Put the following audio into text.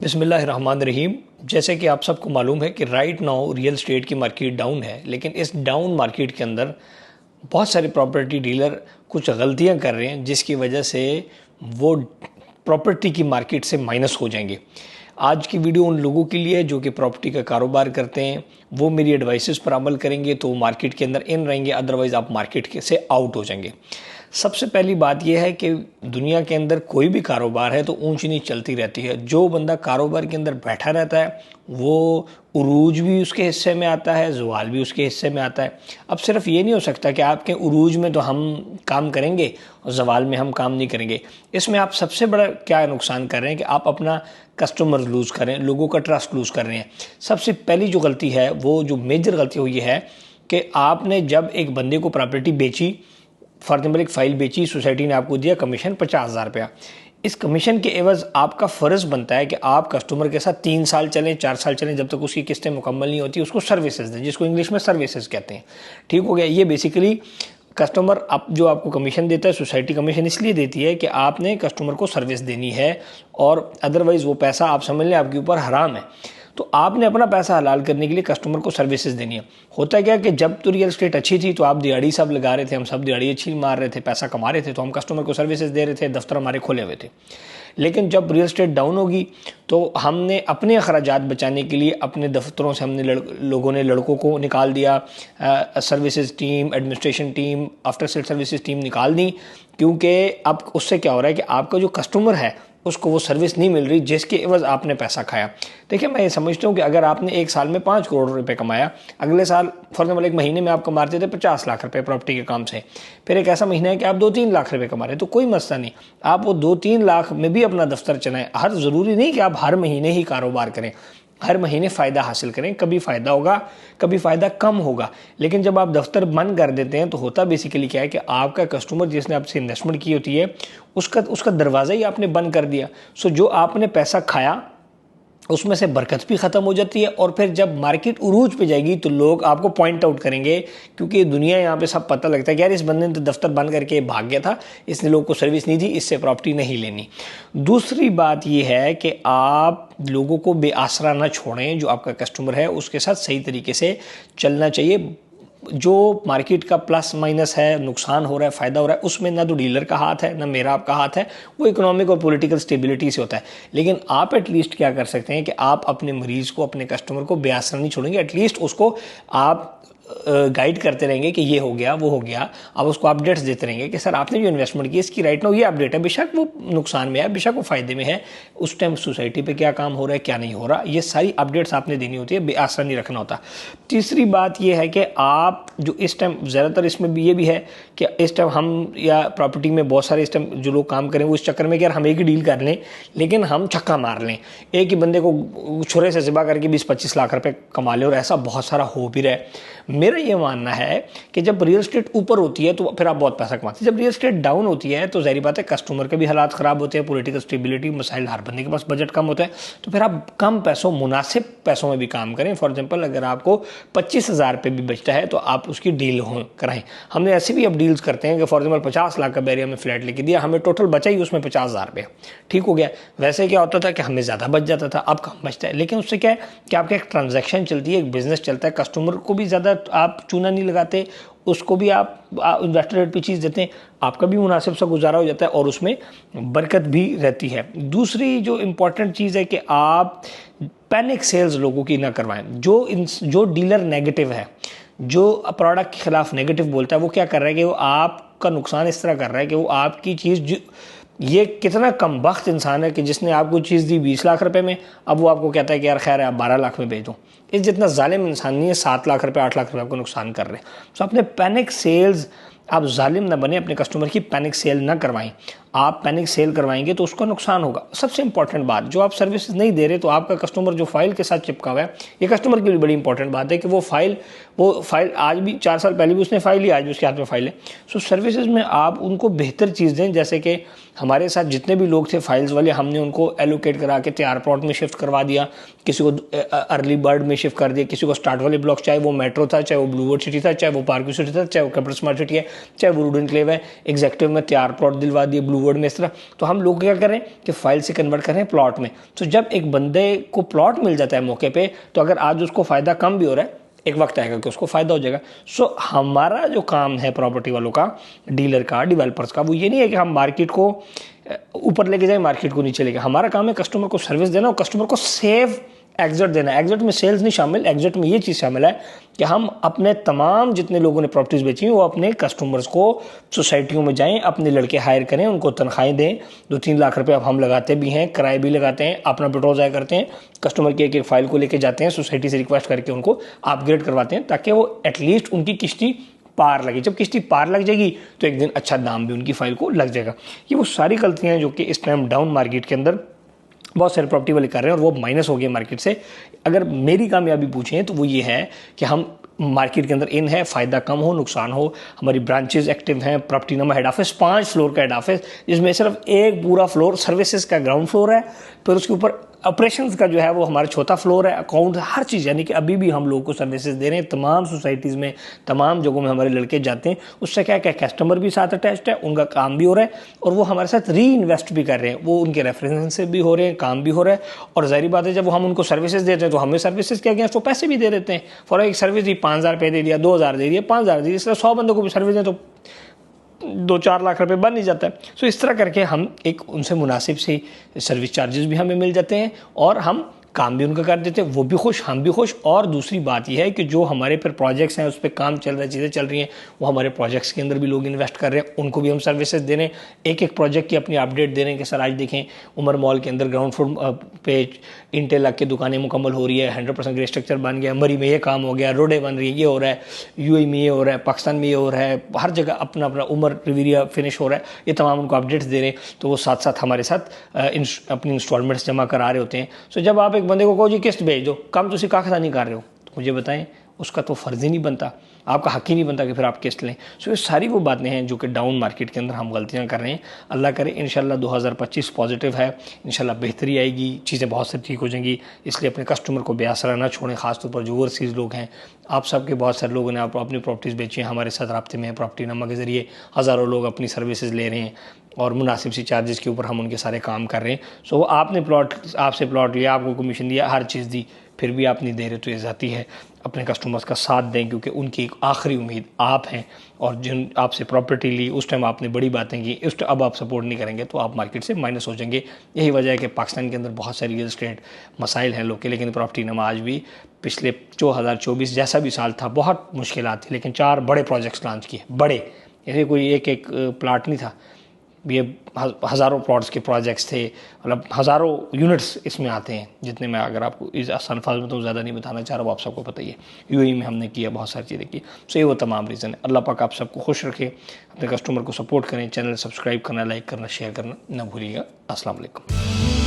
बिस्मिल्लाहिर्रहमानिर्रहीम। जैसे कि आप सबको मालूम है कि राइट नाउ रियल एस्टेट की मार्केट डाउन है, लेकिन इस डाउन मार्केट के अंदर बहुत सारे प्रॉपर्टी डीलर कुछ गलतियां कर रहे हैं जिसकी वजह से वो प्रॉपर्टी की मार्केट से माइनस हो जाएंगे। आज की वीडियो उन लोगों के लिए है जो कि प्रॉपर्टी का कारोबार करते हैं, वो मेरी एडवाइसेस पर अमल करेंगे तो मार्केट के अंदर इन रहेंगे, अदरवाइज़ आप मार्केट से आउट हो जाएंगे। सबसे पहली बात यह है कि दुनिया के अंदर कोई भी कारोबार है तो ऊंच नीच चलती रहती है। जो बंदा कारोबार के अंदर बैठा रहता है वो उरूज भी उसके हिस्से में आता है, ज़वाल भी उसके हिस्से में आता है। अब सिर्फ ये नहीं हो सकता कि आपके उरूज में तो हम काम करेंगे और ज़वाल में हम काम नहीं करेंगे। इसमें आप सबसे बड़ा क्या नुकसान कर रहे हैं कि आप अपना कस्टमर लूज़ कर रहे हैं, लोगों का ट्रस्ट लूज़ कर रहे हैं। सबसे पहली जो गलती है, वो जो मेजर गलती हुई है कि आपने जब एक बंदे को प्रॉपर्टी बेची, फॉर एग्जाम्पल एक फ़ाइल बेची, सोसाइटी ने आपको दिया कमीशन 50,000 रुपया। इस कमीशन के एवज़ आपका फ़र्ज़ बनता है कि आप कस्टमर के साथ 3 साल चलें, 4 साल चलें, जब तक उसकी किस्तें मुकम्मल नहीं होती, उसको सर्विसेज दें, जिसको इंग्लिश में सर्विसेज कहते हैं। ठीक हो गया। ये बेसिकली कस्टमर आप जो आपको कमीशन देता है, सोसाइटी कमीशन इसलिए देती है कि आपने कस्टमर को सर्विस देनी है, और अदरवाइज़ वो पैसा आप समझ लें आपके ऊपर हराम है। तो आपने अपना पैसा हलाल करने के लिए कस्टमर को सर्विसेज देनी है। होता क्या कि जब तो रियल एस्टेट अच्छी थी तो आप दिहाड़ी सब लगा रहे थे, हम सब दिहाड़ी अच्छी मार रहे थे, पैसा कमा रहे थे, तो हम कस्टमर को सर्विसेज दे रहे थे, दफ्तर हमारे खुले हुए थे। लेकिन जब रियल एस्टेट डाउन होगी तो हमने अपने अखराजात बचाने के लिए अपने दफ्तरों से हमने लोगों ने लड़कों को निकाल दिया, services team, administration team, after sale services team निकाल दी, क्योंकि अब उससे क्या हो रहा है कि आपका जो कस्टमर है उसको वो सर्विस नहीं मिल रही जिसके एवज़ आपने पैसा खाया। देखिए, मैं ये समझता हूँ कि अगर आपने एक साल में 5 करोड़ रुपए कमाया, अगले साल फॉर एग्जाम्पल एक महीने में आप कमाते थे 50 लाख रुपए प्रॉपर्टी के काम से, फिर एक ऐसा महीना है कि आप 2-3 लाख रुपए कमा रहे हैं, तो कोई मसला नहीं, आप वो 2-3 लाख में भी अपना दफ्तर चलाएं। हर ज़रूरी नहीं कि आप हर महीने ही कारोबार करें, हर महीने फ़ायदा हासिल करें। कभी फ़ायदा होगा, कभी फ़ायदा कम होगा, लेकिन जब आप दफ्तर बंद कर देते हैं तो होता बेसिकली क्या है कि आपका कस्टमर जिसने आपसे इन्वेस्टमेंट की होती है उसका दरवाज़ा ही आपने बंद कर दिया। सो जो आपने पैसा खाया उसमें से बरकत भी ख़त्म हो जाती है, और फिर जब मार्केट उरूज पे जाएगी तो लोग आपको पॉइंट आउट करेंगे, क्योंकि दुनिया यहाँ पे सब पता लगता है कि यार इस बंदे ने तो दफ्तर बंद करके भाग गया था, इसने लोगों को सर्विस नहीं दी, इससे प्रॉपर्टी नहीं लेनी। दूसरी बात यह है कि आप लोगों को बेआसरा ना छोड़ें। जो आपका कस्टमर है उसके साथ सही तरीके से चलना चाहिए। जो मार्केट का प्लस माइनस है, नुकसान हो रहा है, फ़ायदा हो रहा है, उसमें ना तो डीलर का हाथ है ना मेरा आपका हाथ है, वो इकोनॉमिक और पॉलिटिकल स्टेबिलिटी से होता है। लेकिन आप एटलीस्ट क्या कर सकते हैं कि आप अपने मरीज़ को, अपने कस्टमर को बेआसरा नहीं छोड़ेंगे। एटलीस्ट उसको आप गाइड करते रहेंगे कि ये हो गया, वो हो गया। आप उसको अपडेट्स देते रहेंगे कि सर आपने जो इन्वेस्टमेंट की इसकी राइट नाउ ये अपडेट है, बेशक वो नुकसान में है, बेशक वो फ़ायदे में है, उस टाइम सोसाइटी पे क्या काम हो रहा है, क्या नहीं हो रहा, ये सारी अपडेट्स आपने देनी होती है, बेआसरा नहीं रखना होता। तीसरी बात ये है कि आप जो इस टाइम ज़्यादातर इसमें भी ये भी है कि इस टाइम हम या प्रॉपर्टी में बहुत सारे इस टाइम जो लोग काम करें वो इस चक्कर में कि यार हम एक ही डील कर लें, लेकिन हम छक्का मार लें, एक ही बंदे को छुरे से ज़िबा करके 20-25 लाख रुपए कमा लें, और ऐसा बहुत सारा हो भी रहा है। मेरा ये मानना है कि जब रियल एस्टेट ऊपर होती है तो फिर आप बहुत पैसा कमाते हैं, जब रियल एस्टेट डाउन होती है तो ज़ाहिर बात है कस्टमर के भी हालात ख़राब होते हैं, पॉलिटिकल स्टेबिलिटी मसाइल, हर बंदे के पास बजट कम होता है, तो फिर आप कम पैसों, मुनासिब पैसों में भी काम करें। फॉर एग्जाम्पल अगर आपको 25,000 रुपये भी बचता है तो आप उसकी डील कराएं। हमने ऐसे भी अब डील्स करते हैं कि फॉर एग्जाम्पल 50 लाख का बैरिया में फ्लैट लेके दिया, हमें टोटल बचा ही उसमें 50,000 रुपये। ठीक हो गया। वैसे क्या होता था कि हमें ज़्यादा बच जाता था, अब कम बचता है, लेकिन उससे क्या है कि आपका एक ट्रांजैक्शन चलती है, एक बिजनेस चलता है, कस्टमर को भी ज़्यादा आप चूना नहीं लगाते, उसको भी आप इन्वेस्टर रेट पे चीज़ देते हैं, आपका भी मुनासिब सा गुजारा हो जाता है और उसमें बरकत भी रहती है। दूसरी जो इम्पॉर्टेंट चीज़ है कि आप पैनिक सेल्स लोगों की ना करवाएं। जो डीलर नेगेटिव है, जो प्रोडक्ट के खिलाफ नेगेटिव बोलता है, वो क्या कर रहा है कि वो आपका नुकसान इस तरह कर रहा है कि वो आपकी चीज़, ये कितना कम बख्त इंसान है कि जिसने आपको चीज़ दी 20 लाख रुपए में, अब वो आपको कहता है कि यार खैर है आप 12 लाख में बेच दो। इस जितना जालिम इंसान नहीं है, 7 लाख रुपए 8 लाख रुपए आपको नुकसान कर रहे हैं। तो अपने पैनिक सेल्स, आप जालिम ना बने, अपने कस्टमर की पैनिक सेल ना करवाएं। आप पैनिक सेल करवाएंगे तो उसको नुकसान होगा। सबसे इंपॉर्टेंट बात, जो आप सर्विसेज नहीं दे रहे तो आपका कस्टमर जो फाइल के साथ चिपका हुआ है, ये कस्टमर की भी बड़ी इंपॉर्टेंट बात है कि वो फाइल आज भी 4 साल पहले भी उसने फाइल ली, आज भी उसके हाथ में फाइल है। सो सर्विसेज में आप उनको बेहतर चीज़ दें। जैसे कि हमारे साथ जितने भी लोग थे फाइल्स वाले, हमने उनको एलोकेट करा के तैयार प्लॉट में शिफ्ट करवा दिया, किसी को अर्ली बर्ड में शिफ्ट कर दिया, किसी को स्टार्ट वाले ब्लॉक, चाहे वो मेट्रो था, चाहे वो ब्लू वर्ड सिटी था, चाहे वो पार्क सिटी था, चाहे वो कैपिटल स्मार्ट सिटी है, चाहे वो वुड एनक्लेव है, एग्जेक्टिव में तैयार प्लॉट दिलवा दिए, ब्लू ब्लू वर्ड में इस तरह। तो हम लोग क्या कर रहे हैं कि फाइल से कन्वर्ट कर रहे हैं प्लॉट में। तो जब एक बंदे को प्लॉट मिल जाता है मौके पे, तो अगर आज उसको फ़ायदा कम भी हो रहा है, एक वक्त आएगा कि उसको फ़ायदा हो जाएगा। सो हमारा जो काम है प्रॉपर्टी वालों का, डीलर का, डेवलपर्स का, वो ये नहीं है कि हम मार्केट को ऊपर लेके जाए, मार्केट को नीचे लेके। हमारा काम है कस्टमर को सर्विस देना और कस्टमर को सेफ एग्जिट देना। एग्जिट में सेल्स नहीं शामिल, एग्जिट में ये चीज़ शामिल है कि हम अपने तमाम जितने लोगों ने प्रॉपर्टीज़ बेची हैं वो अपने कस्टमर्स को सोसाइटियों में जाएं, अपने लड़के हायर करें, उनको तनख्वाहें दें। 2-3 लाख रुपए अब हम लगाते भी हैं, किराए भी लगाते हैं, अपना पेट्रोल ज़ाया करते हैं, कस्टमर की एक एक फाइल को लेके जाते हैं, सोसाइटी से रिक्वेस्ट करके उनको अपग्रेड करवाते हैं, ताकि वो एटलीस्ट उनकी किश्ती पार लगे। जब किश्ती पार लग जाएगी तो एक दिन अच्छा दाम भी उनकी फाइल को लग जाएगा। ये वो सारी गलतियाँ हैं जो कि इस टाइम डाउन मार्केट के अंदर बहुत सारे प्रॉपर्टी वाले कर रहे हैं और वो माइनस हो गए मार्केट से। अगर मेरी कामयाबी पूछें तो वो ये है कि हम मार्केट के अंदर इन है, फ़ायदा कम हो नुकसान हो, हमारी ब्रांचेस एक्टिव हैं। प्रॉपर्टी नमा हेड ऑफिस 5 फ्लोर का हेड ऑफिस, जिसमें सिर्फ एक पूरा फ्लोर सर्विसेज का ग्राउंड फ्लोर है, फिर उसके ऊपर ऑपरेशंस का जो है वो हमारा चौथा फ्लोर है, अकाउंट, हर चीज़। यानी कि अभी भी हम लोगों को सर्विसेज दे रहे हैं तमाम सोसाइटीज़ में, तमाम जगहों में हमारे लड़के जाते हैं। उससे क्या क्या कस्टमर भी साथ अटैच्ड है, उनका काम भी हो रहा है और वो हमारे साथ री इन्वेस्ट भी कर रहे हैं, वो उनके रेफरेंस से भी हो रहे हैं, काम भी हो रहा है। और ज़ाहिर बात है जब हम उनको सर्विसेज देते हैं तो हमें सर्विसेज के अगेंस्ट वो पैसे भी दे देते हैं। फॉर एक सर्विस दी 5,000 रुपये दे दिया, 2,000 दे दिया, 5,000 दे दिया, इसलिए 100 बंदों को भी सर्विस दें तो 2-4 लाख रुपए बन नहीं जाता है। सो इस तरह करके हम एक उनसे मुनासिब सी सर्विस चार्जेस भी हमें मिल जाते हैं और हम काम भी उनका कर देते हैं, वो भी खुश, हम भी खुश। और दूसरी बात यह है कि जो हमारे पर प्रोजेक्ट्स हैं उस पर काम चल रहा है, चीज़ें चल रही हैं, वो हमारे प्रोजेक्ट्स के अंदर भी लोग इन्वेस्ट कर रहे हैं, उनको भी हम सर्विसेज दे रहे हैं। एक एक प्रोजेक्ट की अपनी अपडेट दे रहे हैं कि सर आज देखें उमर मॉल के अंदर ग्राउंड फ्लोर पे इंटेल की दुकानें मुकम्मल हो रही है, 100% ग्रे स्ट्रक्चर बन गया, मरी में ये काम हो गया, रोडें बन रही है, ये हो रहा है, यूएई में ये हो रहा है, पाकिस्तान में ये हो रहा है, हर जगह अपना अपना उमर रिविरिया फिनिश हो रहा है। ये तमाम उनको अपडेट्स दे रहे हैं, तो वो साथ साथ हमारे साथ अपनी इंस्टॉलमेंट्स जमा करा रहे होते हैं। सो जब आप एक बंदे को कहो जी किस्त भेज दो, काम तुसी काखता नहीं कर रहे हो, तो मुझे बताएं, उसका तो फ़र्ज़ ही नहीं बनता, आपका हक ही नहीं बनता कि फिर आप किस्त लें। सो ये सारी वो बातें हैं जो कि डाउन मार्केट के अंदर हम गलतियां कर रहे हैं। अल्लाह करे इंशाल्लाह 2025 पॉजिटिव है, इंशाल्लाह बेहतरी आएगी, चीज़ें बहुत से ठीक हो जाएंगी। इसलिए अपने कस्टमर को बेआसरा ना छोड़ें, ख़ासतौर पर जो ओवरसीज़ लोग हैं। आप सबके बहुत सारे लोगों ने आप अपनी प्रॉपर्टीज़ बेची हैं, हमारे साथ राब्ते में प्रॉपर्टी नमा के ज़रिए हज़ारों लोग अपनी सर्विसेज ले रहे हैं और मुनासिब सी चार्जेस के ऊपर हम उनके सारे काम कर रहे हैं। सो आपने आपसे प्लॉट लिया, आपको कमीशन दिया, हर चीज़ दी, फिर भी आप नहीं दे रहे तो ये ज़ाती है। अपने कस्टमर्स का साथ दें क्योंकि उनकी एक आखिरी उम्मीद आप हैं और जिन आपसे प्रॉपर्टी ली उस टाइम आपने बड़ी बातें की, उस टाइम अब आप सपोर्ट नहीं करेंगे तो आप मार्केट से माइनस हो जाएंगे। यही वजह है कि पाकिस्तान के अंदर बहुत सारे रियल एस्टेट मसाइल हैं लोग के, लेकिन प्रॉपर्टी नमा आज भी पिछले 2024 जैसा भी साल था बहुत मुश्किलात थी, लेकिन 4 बड़े प्रोजेक्ट्स लॉन्च किए, बड़े, ऐसे कोई एक एक प्लाट नहीं था, ये हज़ारों प्लॉट्स के प्रोजेक्ट्स थे, मतलब हज़ारों यूनिट्स इसमें आते हैं जितने मैं अगर आपको इस आसान अल्फाज में तो ज़्यादा नहीं बताना चाह रहा, वो आप सबको पता ही है। यूएई में हमने किया, बहुत सारी चीज़ें की। सो ये वो तमाम रीज़न है। अल्लाह पाक आप सबको खुश रखे, अपने कस्टमर को सपोर्ट करें, चैनल सब्सक्राइब करना, लाइक करना, शेयर करना ना भूलिएगा। अस्सलाम वालेकुम।